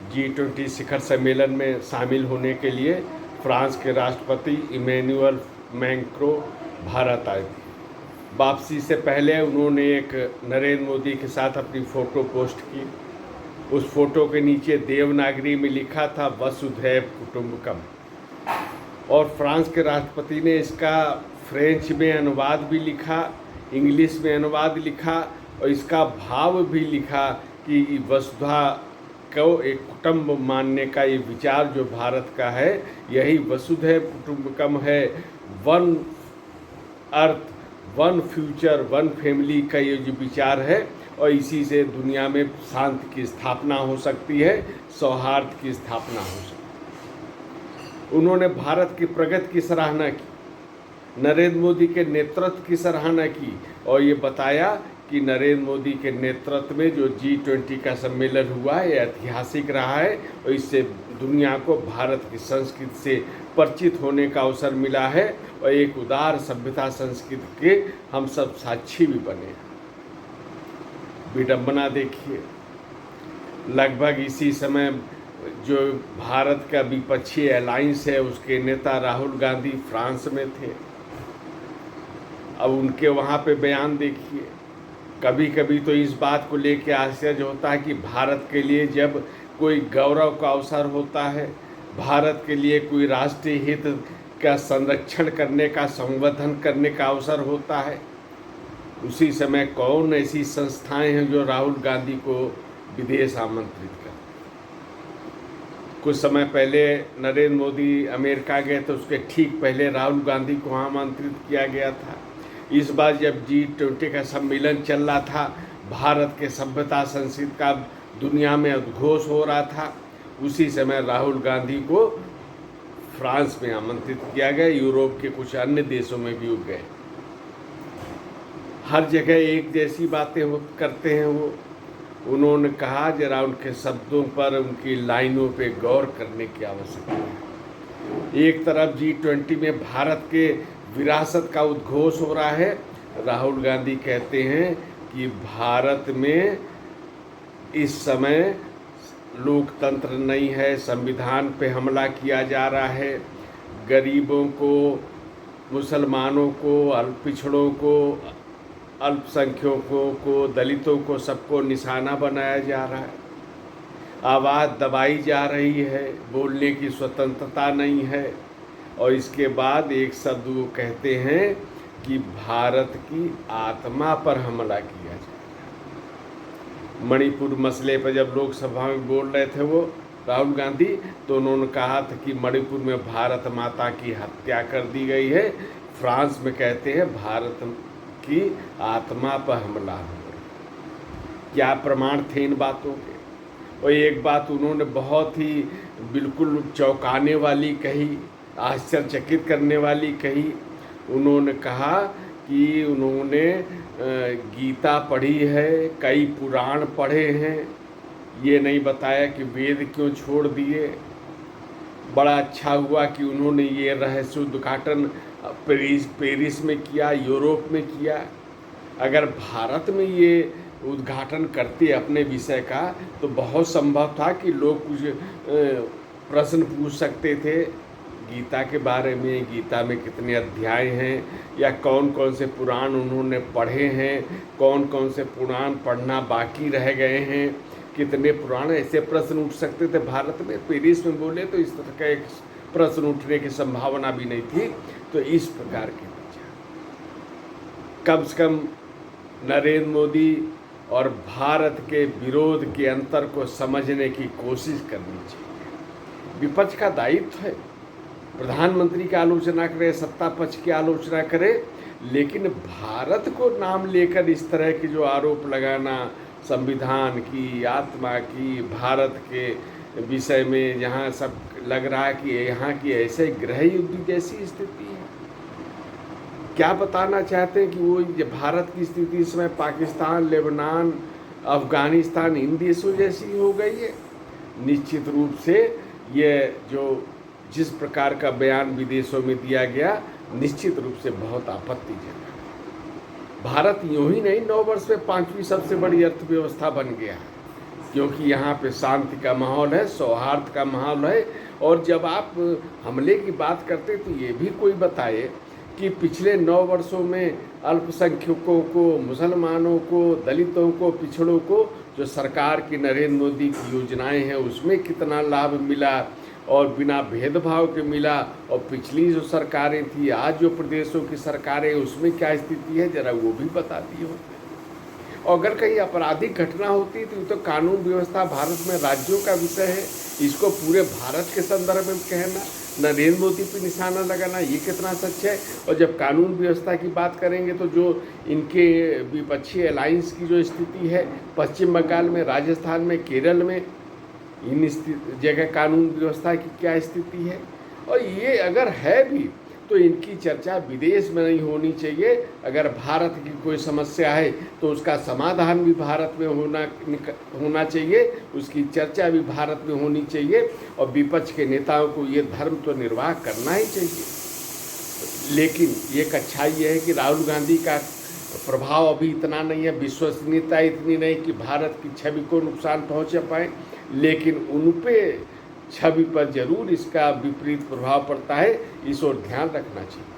G20 शिखर सम्मेलन में शामिल होने के लिए फ्रांस के राष्ट्रपति इमैनुअल मैक्रों भारत आए थे। वापसी से पहले उन्होंने एक नरेंद्र मोदी के साथ अपनी फ़ोटो पोस्ट की। उस फोटो के नीचे देवनागरी में लिखा था वसुधैव कुटुंबकम, और फ्रांस के राष्ट्रपति ने इसका फ्रेंच में अनुवाद भी लिखा, इंग्लिश में अनुवाद लिखा, और इसका भाव भी लिखा कि वसुधा को एक कुटुंब मानने का ये विचार जो भारत का है, यही वसुधैव कुटुंबकम है। One earth, one future, one family का ये जो विचार है, और इसी से दुनिया में शांति की स्थापना हो सकती है, सौहार्द की स्थापना हो सकती है। उन्होंने भारत की प्रगति की सराहना की, नरेंद्र मोदी के नेतृत्व की सराहना की, और ये बताया कि नरेंद्र मोदी के नेतृत्व में जो G20 का सम्मेलन हुआ है, ये ऐतिहासिक रहा है, और इससे दुनिया को भारत की संस्कृति से परिचित होने का अवसर मिला है, और एक उदार सभ्यता संस्कृति के हम सब साक्षी भी बने। विडंबना देखिए, लगभग इसी समय जो भारत का विपक्षी अलायंस है, उसके नेता राहुल गांधी फ्रांस में थे। अब उनके वहाँ पे बयान देखिए। कभी कभी तो इस बात को लेकर आश्चर्य होता है कि भारत के लिए जब कोई गौरव का अवसर होता है, भारत के लिए कोई राष्ट्रीय हित का संरक्षण करने का, संवर्धन करने का अवसर होता है, उसी समय कौन ऐसी संस्थाएं हैं जो राहुल गांधी को विदेश आमंत्रित करते। कुछ समय पहले नरेंद्र मोदी अमेरिका गए तो उसके ठीक पहले राहुल गांधी को आमंत्रित किया गया था। इस बार जब G20 का सम्मेलन चल रहा था, भारत के सभ्यता संस्कृति का दुनिया में उद्घोष हो रहा था, उसी समय राहुल गांधी को फ्रांस में आमंत्रित किया गया। यूरोप के कुछ अन्य देशों में भी गए। हर जगह एक जैसी बातें करते हैं वो। उन्होंने कहा जरा उनके शब्दों पर, उनकी लाइनों पे गौर करने की आवश्यकता है। एक तरफ G20 में भारत के विरासत का उद्घोष हो रहा है, राहुल गांधी कहते हैं कि भारत में इस समय लोकतंत्र नहीं है, संविधान पे हमला किया जा रहा है, गरीबों को, मुसलमानों को, पिछड़ों को, अल्पसंख्यकों को, दलितों को, सबको निशाना बनाया जा रहा है, आवाज़ दबाई जा रही है, बोलने की स्वतंत्रता नहीं है। और इसके बाद एक शब्द वो कहते हैं कि भारत की आत्मा पर हमला किया जाए। मणिपुर मसले पर जब लोकसभा में बोल रहे थे वो राहुल गांधी, तो उन्होंने कहा था कि मणिपुर में भारत माता की हत्या कर दी गई है। फ्रांस में कहते हैं भारत की आत्मा पर हमला हो गया। क्या प्रमाण थे इन बातों के? और एक बात उन्होंने बहुत ही बिल्कुल चौंकाने वाली कही, आश्चर्यचकित करने वाली कही। उन्होंने कहा कि उन्होंने गीता पढ़ी है, कई पुराण पढ़े हैं, ये नहीं बताया कि वेद क्यों छोड़ दिए। बड़ा अच्छा हुआ कि उन्होंने ये रहस्य उद्घाटन पेरिस में किया, यूरोप में किया। अगर भारत में ये उद्घाटन करते अपने विषय का, तो बहुत संभव था कि लोग कुछ प्रश्न पूछ सकते थे गीता के बारे में, गीता में कितने अध्याय हैं, या कौन कौन से पुराण उन्होंने पढ़े हैं, कौन कौन से पुराण पढ़ना बाकी रह गए हैं, कितने पुराण, ऐसे प्रश्न उठ सकते थे भारत में। पेरिस में बोले तो इस तरह का एक प्रश्न उठने की संभावना भी नहीं थी। तो इस प्रकार के विचार कम से कम नरेंद्र मोदी और भारत के विरोध के अंतर को समझने की कोशिश करनी चाहिए। विपक्ष का दायित्व है प्रधानमंत्री की आलोचना करे, सत्ता पक्ष की आलोचना करे, लेकिन भारत को नाम लेकर इस तरह के जो आरोप लगाना, संविधान की, आत्मा की, भारत के विषय में, जहाँ सब लग रहा है कि यहाँ की ऐसे गृह युद्ध जैसी स्थिति है। क्या बताना चाहते हैं कि वो भारत की स्थिति इस समय पाकिस्तान, लेबनान, अफगानिस्तान, इन देशों जैसी हो गई है? निश्चित रूप से ये जो जिस प्रकार का बयान विदेशों में दिया गया, निश्चित रूप से बहुत आपत्तिजनक। भारत यूं ही नहीं 9 वर्ष में 5वीं सबसे बड़ी अर्थव्यवस्था बन गया है, क्योंकि यहाँ पे शांति का माहौल है, सौहार्द का माहौल है। और जब आप हमले की बात करते तो ये भी कोई बताए कि पिछले 9 वर्षों में अल्पसंख्यकों को, मुसलमानों को, दलितों को, पिछड़ों को जो सरकार की नरेंद्र मोदी की योजनाएं हैं उसमें कितना लाभ मिला और बिना भेदभाव के मिला। और पिछली जो सरकारें थी, आज जो प्रदेशों की सरकारें उसमें क्या स्थिति है, जरा वो भी बताती हो। और अगर कहीं आपराधिक घटना होती तो कानून व्यवस्था भारत में राज्यों का विषय है, इसको पूरे भारत के संदर्भ में कहना, नरेंद्र मोदी पर निशाना लगाना, ये कितना सच है। और जब कानून व्यवस्था की बात करेंगे तो जो इनके विपक्षी अलायंस की जो स्थिति है पश्चिम बंगाल में, राजस्थान में, केरल में, इन जगह कानून व्यवस्था की क्या स्थिति है। और ये अगर है भी तो इनकी चर्चा विदेश में नहीं होनी चाहिए। अगर भारत की कोई समस्या है तो उसका समाधान भी भारत में होना चाहिए, उसकी चर्चा भी भारत में होनी चाहिए और विपक्ष के नेताओं को ये धर्म तो निर्वाह करना ही चाहिए। लेकिन एक अच्छाई यह है कि राहुल गांधी का प्रभाव अभी इतना नहीं है, विश्वसनीयता इतनी नहीं कि भारत की छवि को नुकसान पहुँचा पाए, लेकिन उन पे छवि पर जरूर इसका विपरीत प्रभाव पड़ता है, इस ओर ध्यान रखना चाहिए।